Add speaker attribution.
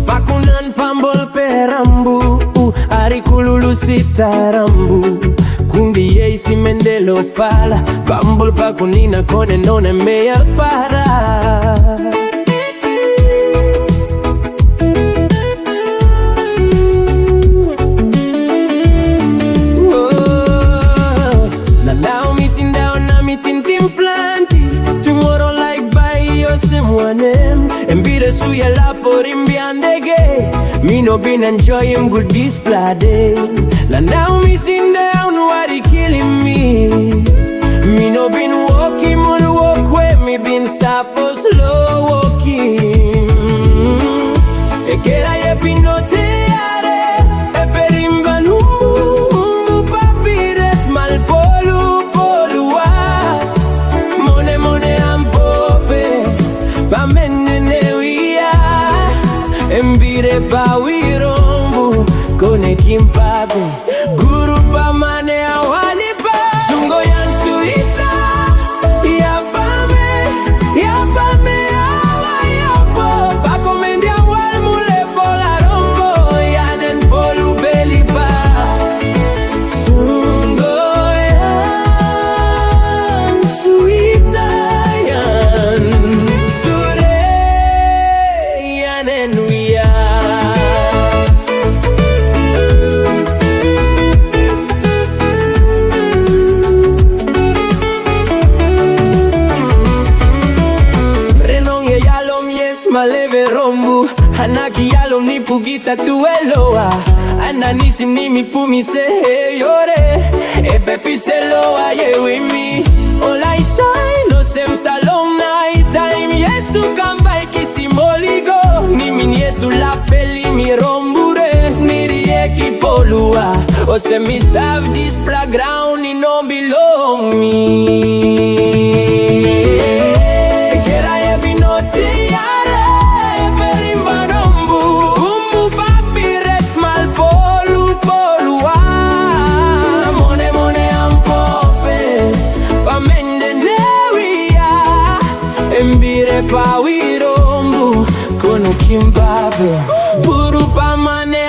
Speaker 1: Pakunan pambol perambu Ari kululu sitarambu Kundi yeisi mendelo pala Pambol pakunina kone none meya para Now me sin down na me tintin planti Tomorrow like by yo semwanem Embire suya la por imbiandege Me no been enjoying good display La now me sin down what he killing me Me no been walking on the walkway Me been sapo slow walking E che era ye pinoteare E per imbanumbu papiret mal polu polua Mone mone ampope Pa meneneuia Embire pa wirombu Kone kimpabe Guru pa mane awali pa Sungo yan suita Yapame awa yapo Pa komendi awal mule pola rombo Yanen polu beli pa Sungo yan suita yan Sure yanen uya Maleve rombu Hanaki yalom ni pugita tueloa Ananisim ni mi pumise yore E pepi seloa ye with me All I say no sem sta long night time Yesu kampai kisimoligo Ni min Yesu la peli mi rombure Ni rieki polua O se mi serve this playground Ni no belong me Embire pa wirombu Kono kimbabe Buru pa mane